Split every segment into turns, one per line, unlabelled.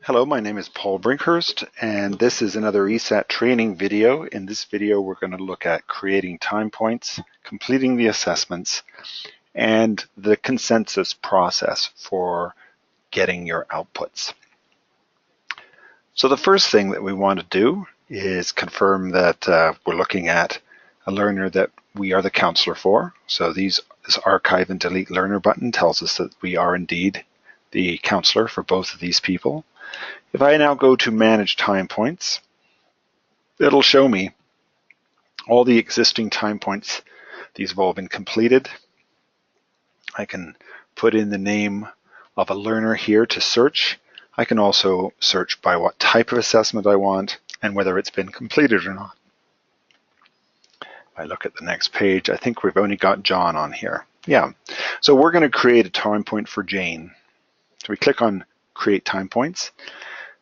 Hello, my name is Paul Brinkhurst, and this is another ESAT training video. In this video, we're going to look at creating time points, completing the assessments, and the consensus process for getting your outputs. So the first thing that we want to do is confirm that we're looking at a learner that we are the counselor for. So this archive and delete learner button tells us that we are indeed the counselor for both of these people. If I now go to manage time points, it'll show me all the existing time points. These have all been completed. I can put in the name of a learner here to search. I can also search by what type of assessment I want and whether it's been completed or not. If I look at the next page, I think we've only got John on here. Yeah, so we're going to create a time point for Jane. So we click on Create Time Points.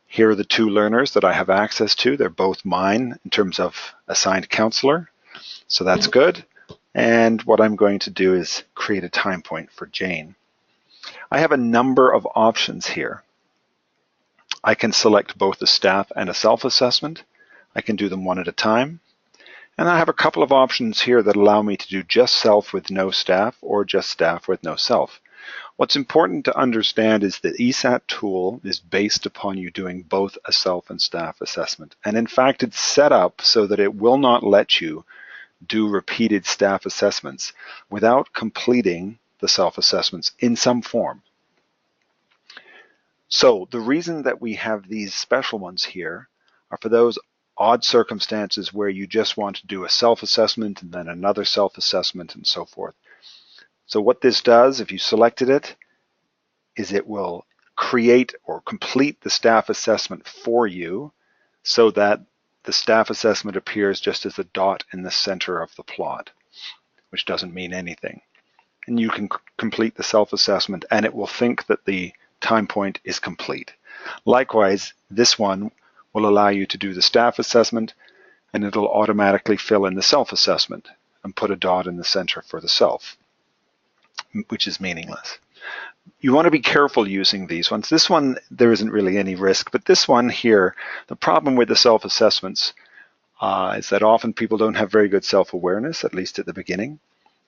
Here are the two learners that I have access to. They're both mine in terms of assigned counselor, so that's good. And what I'm going to do is create a time point for Jane. I have a number of options here. I can select both a staff and a self-assessment. I can do them one at a time. And I have a couple of options here that allow me to do just self with no staff or just staff with no self. What's important to understand is that ESAT tool is based upon you doing both a self and staff assessment. And in fact, it's set up so that it will not let you do repeated staff assessments without completing the self-assessments in some form. So the reason that we have these special ones here are for those odd circumstances where you just want to do a self-assessment and then another self-assessment and so forth. So what this does, if you selected it, is it will create or complete the staff assessment for you so that the staff assessment appears just as a dot in the center of the plot, which doesn't mean anything. And you can complete the self-assessment and it will think that the time point is complete. Likewise, this one will allow you to do the staff assessment and it'll automatically fill in the self-assessment and put a dot in the center for the self, which is meaningless. You want to be careful using these ones. This one, there isn't really any risk, but this one here, the problem with the self-assessments is that often people don't have very good self-awareness, at least at the beginning.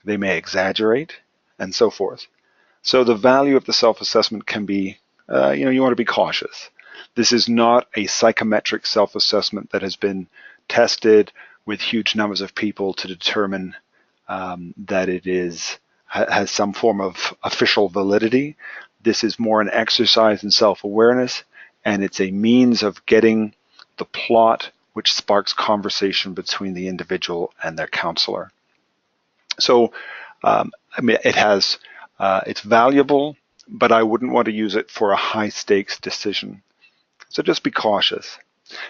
They may exaggerate and so forth. So the value of the self-assessment can be, you want to be cautious. This is not a psychometric self-assessment that has been tested with huge numbers of people to determine that it has some form of official validity. This is more an exercise in self-awareness, and it's a means of getting the plot which sparks conversation between the individual and their counselor. So, it's valuable, but I wouldn't want to use it for a high-stakes decision. So just be cautious.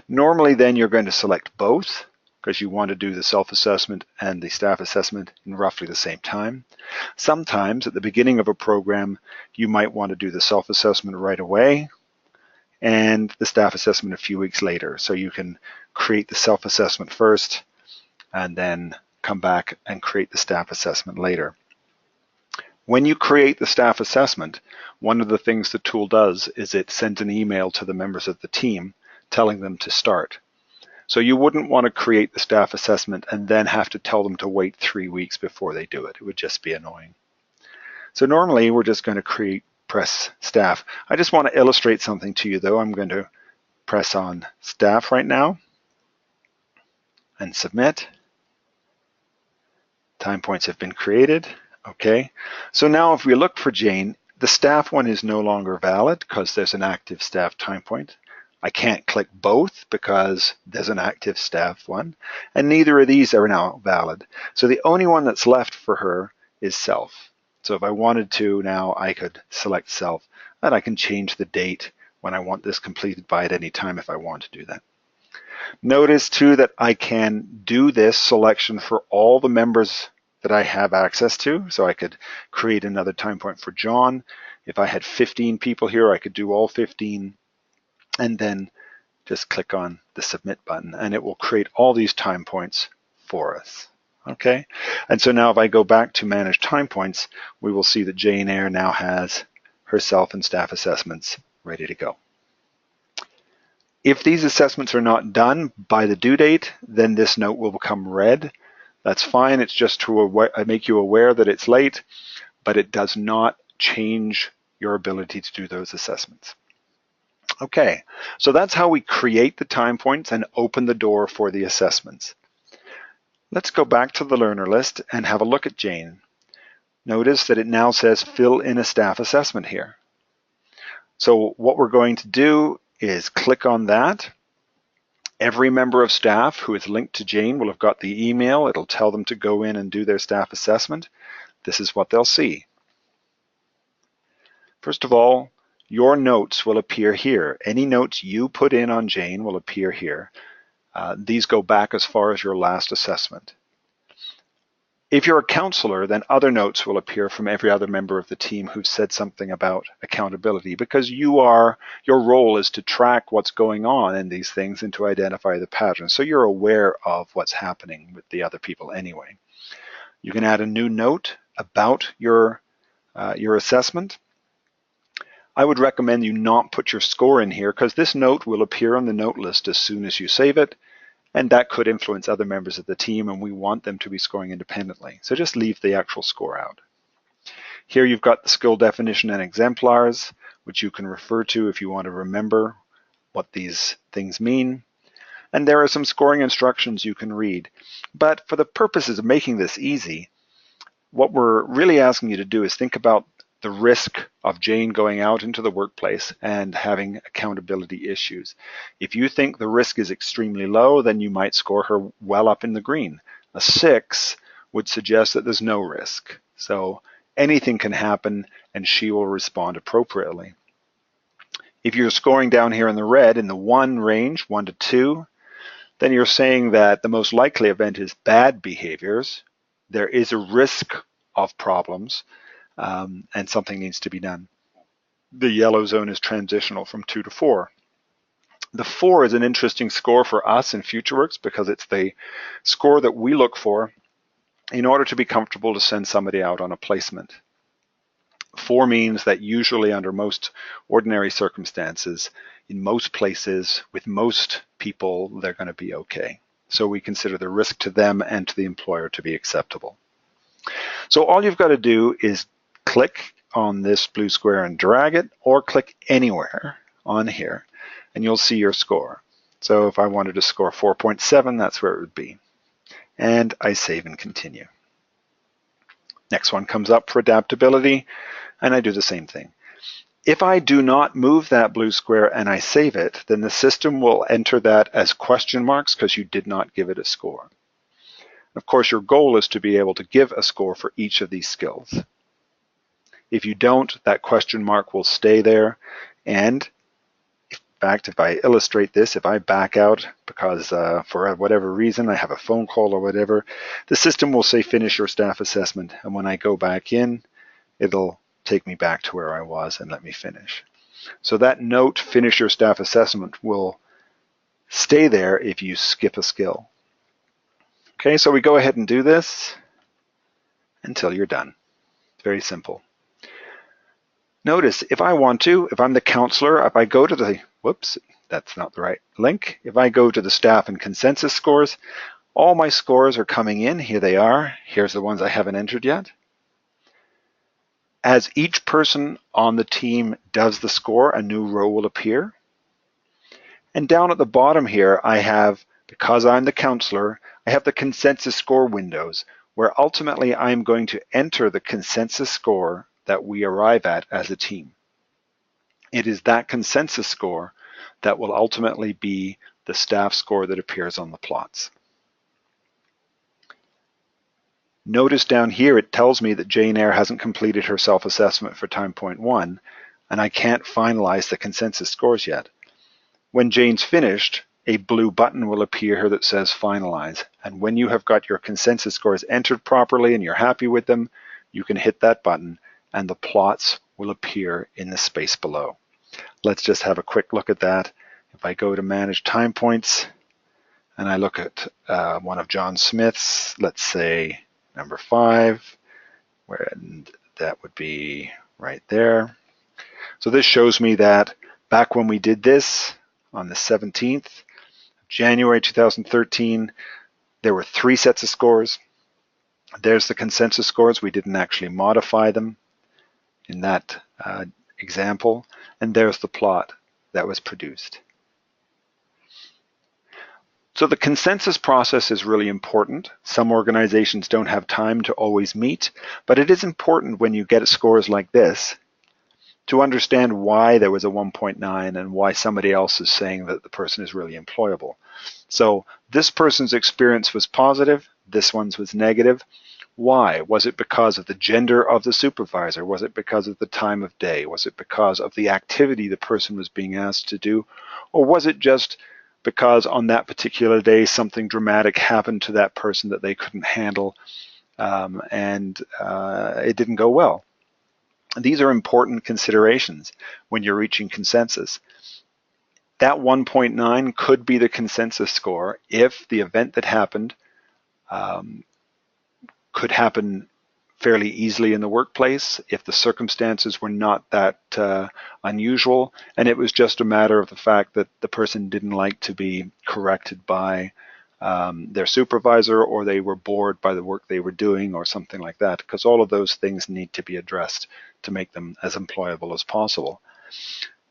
Normally, then you're going to select both, because you want to do the self-assessment and the staff assessment in roughly the same time. Sometimes at the beginning of a program, you might want to do the self-assessment right away and the staff assessment a few weeks later. So you can create the self-assessment first and then come back and create the staff assessment later. When you create the staff assessment, one of the things the tool does is it sends an email to the members of the team telling them to start. So you wouldn't want to create the staff assessment and then have to tell them to wait 3 weeks before they do it. It would just be annoying. So normally we're just going to press staff. I just want to illustrate something to you though. I'm going to press on staff right now and submit. Time points have been created. Okay. So now if we look for Jane, the staff one is no longer valid because there's an active staff time point. I can't click both because there's an active staff one, and neither of these are now valid. So the only one that's left for her is self. So if I wanted to now, I could select self, and I can change the date when I want this completed by at any time if I want to do that. Notice too that I can do this selection for all the members that I have access to. So I could create another time point for John. If I had 15 people here, I could do all 15. And then just click on the submit button and it will create all these time points for us. Okay, and so now if I go back to manage time points, we will see that Jane Eyre now has her self and staff assessments ready to go. If these assessments are not done by the due date, then this note will become red. That's fine. It's just to make you aware that it's late, but it does not change your ability to do those assessments. Okay, so that's how we create the time points and open the door for the assessments. Let's go back to the learner list and have a look at Jane. Notice that it now says fill in a staff assessment here. So what we're going to do is click on that. Every member of staff who is linked to Jane will have got the email. It'll tell them to go in and do their staff assessment. This is what they'll see. First of all, your notes will appear here. Any notes you put in on Jane will appear here. These go back as far as your last assessment. If you're a counselor, then other notes will appear from every other member of the team who've said something about accountability, because your role is to track what's going on in these things and to identify the patterns. So you're aware of what's happening with the other people anyway. You can add a new note about your assessment. I would recommend you not put your score in here, because this note will appear on the note list as soon as you save it, and that could influence other members of the team, and we want them to be scoring independently. So just leave the actual score out. Here you've got the skill definition and exemplars, which you can refer to if you want to remember what these things mean. And there are some scoring instructions you can read. But for the purposes of making this easy, what we're really asking you to do is think about the risk of Jane going out into the workplace and having accountability issues. If you think the risk is extremely low, then you might score her well up in the green. A 6 would suggest that there's no risk. So anything can happen and she will respond appropriately. If you're scoring down here in the red in the 1 range, 1 to 2, then you're saying that the most likely event is bad behaviors. There is a risk of problems, and something needs to be done. The yellow zone is transitional from 2 to 4. The 4 is an interesting score for us in FutureWorks because it's the score that we look for in order to be comfortable to send somebody out on a placement. 4 means that usually under most ordinary circumstances, in most places, with most people, they're going to be okay. So we consider the risk to them and to the employer to be acceptable. So all you've got to do is click on this blue square and drag it, or click anywhere on here, and you'll see your score. So if I wanted to score 4.7, that's where it would be. And I save and continue. Next one comes up for adaptability, and I do the same thing. If I do not move that blue square and I save it, then the system will enter that as question marks because you did not give it a score. Of course, your goal is to be able to give a score for each of these skills. If you don't, that question mark will stay there. And in fact, if I illustrate this, if I back out because for whatever reason I have a phone call or whatever, the system will say finish your staff assessment. And when I go back in, it'll take me back to where I was and let me finish. So that note, finish your staff assessment, will stay there if you skip a skill. Okay, so we go ahead and do this until you're done. It's very simple. Notice if I want to, if I'm the counselor, if I go to the, whoops, that's not the right link. If I go to the staff and consensus scores, all my scores are coming in. Here they are. Here's the ones I haven't entered yet. As each person on the team does the score, a new row will appear. And down at the bottom here, I have, because I'm the counselor, I have the consensus score windows, where ultimately I'm going to enter the consensus score that we arrive at as a team. It is that consensus score that will ultimately be the staff score that appears on the plots. Notice down here it tells me that Jane Eyre hasn't completed her self-assessment for time point 1, and I can't finalize the consensus scores yet. When Jane's finished, a blue button will appear here that says finalize, and when you have got your consensus scores entered properly and you're happy with them, you can hit that button and the plots will appear in the space below. Let's just have a quick look at that. If I go to manage time points and I look at one of John Smith's, let's say number 5, and that would be right there. So this shows me that back when we did this, on the 17th of January 2013. There were 3 sets of scores. There's the consensus scores. We didn't actually modify them in that example. And there's the plot that was produced. So the consensus process is really important. Some organizations don't have time to always meet, but it is important when you get scores like this to understand why there was a 1.9 and why somebody else is saying that the person is really employable. So this person's experience was positive, this one's was negative. Why? Was it because of the gender of the supervisor? Was it because of the time of day? Was it because of the activity the person was being asked to do? Or was it just because on that particular day something dramatic happened to that person that they couldn't handle and it didn't go well? These are important considerations when you're reaching consensus. That 1.9 could be the consensus score if the event that happened could happen fairly easily in the workplace, if the circumstances were not that unusual, and it was just a matter of the fact that the person didn't like to be corrected by their supervisor, or they were bored by the work they were doing, or something like that, because all of those things need to be addressed to make them as employable as possible.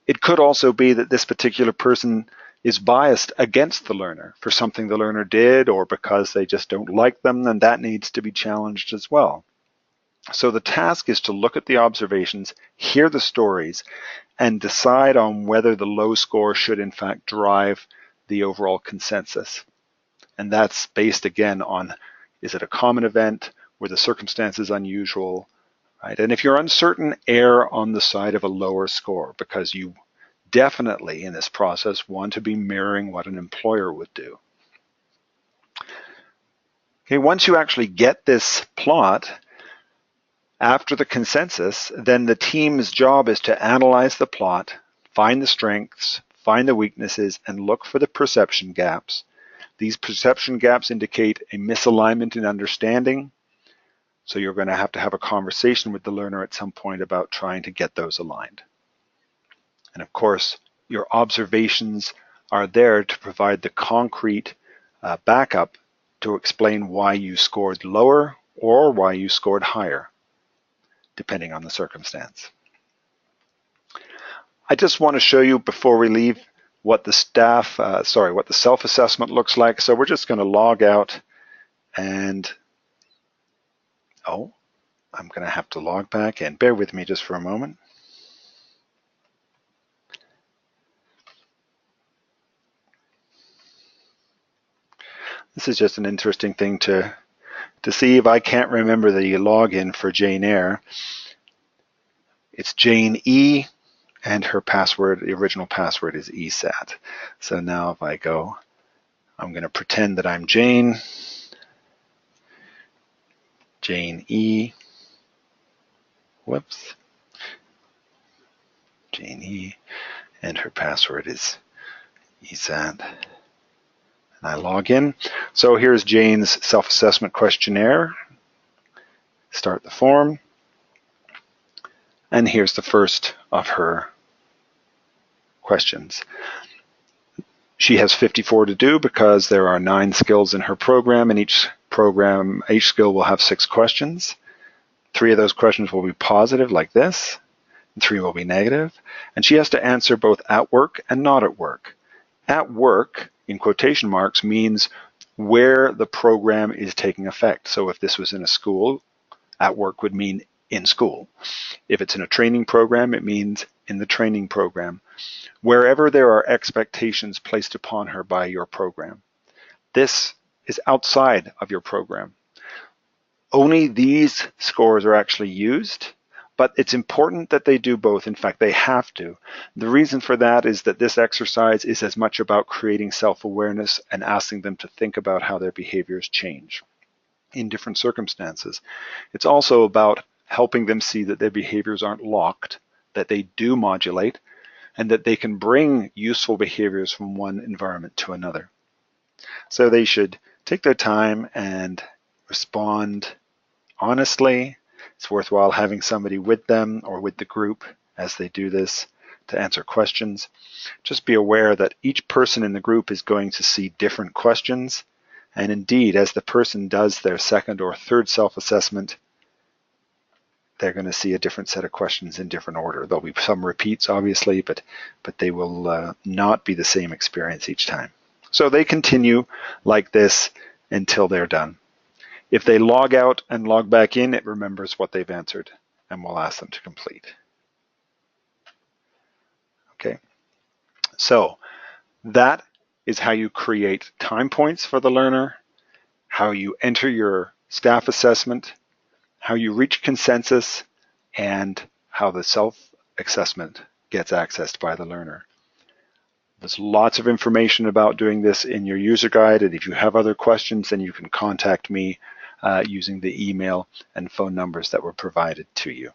It could also be that this particular person is biased against the learner for something the learner did, or because they just don't like them, and that needs to be challenged as well. So the task is to look at the observations, hear the stories, and decide on whether the low score should in fact drive the overall consensus. And that's based again on, is it a common event? Were the circumstances unusual? Right? And if you're uncertain, err on the side of a lower score, because you definitely in this process want to be mirroring what an employer would do. Okay, once you actually get this plot, after the consensus, then the team's job is to analyze the plot, find the strengths, find the weaknesses, and look for the perception gaps. These perception gaps indicate a misalignment in understanding, so you're going to have a conversation with the learner at some point about trying to get those aligned. And of course, your observations are there to provide the concrete backup to explain why you scored lower or why you scored higher, depending on the circumstance. I just want to show you before we leave what the self-assessment looks like. So we're just going to log out and, I'm going to have to log back in. Bear with me just for a moment. This is just an interesting thing to see if I can't remember the login for Jane Eyre. It's Jane E, and her password, the original password is ESAT. So now if I go, I'm going to pretend that I'm Jane E, Jane E, and her password is ESAT. And I log in. So here's Jane's self-assessment questionnaire. Start the form. And here's the first of her questions. She has 54 to do because there are 9 skills in her program, and each skill will have 6 questions. 3 of those questions will be positive, like this, and 3 will be negative. And she has to answer both at work and not at work. At work, in quotation marks, means where the program is taking effect. So if this was in a school, at work would mean in school. If it's in a training program, it means in the training program. Wherever there are expectations placed upon her by your program. This is outside of your program. Only these scores are actually used, but it's important that they do both. In fact, they have to. The reason for that is that this exercise is as much about creating self-awareness and asking them to think about how their behaviors change in different circumstances. It's also about helping them see that their behaviors aren't locked, that they do modulate, and that they can bring useful behaviors from one environment to another. So they should take their time and respond honestly. It's worthwhile having somebody with them or with the group as they do this to answer questions. Just be aware that each person in the group is going to see different questions, and indeed, as the person does their second or third self-assessment, they're going to see a different set of questions in different order. There'll be some repeats, obviously, but they will not be the same experience each time. So they continue like this until they're done. If they log out and log back in, it remembers what they've answered, and we'll ask them to complete. Okay, so that is how you create time points for the learner, how you enter your staff assessment, how you reach consensus, and how the self-assessment gets accessed by the learner. There's lots of information about doing this in your user guide, and if you have other questions, then you can contact me using the email and phone numbers that were provided to you.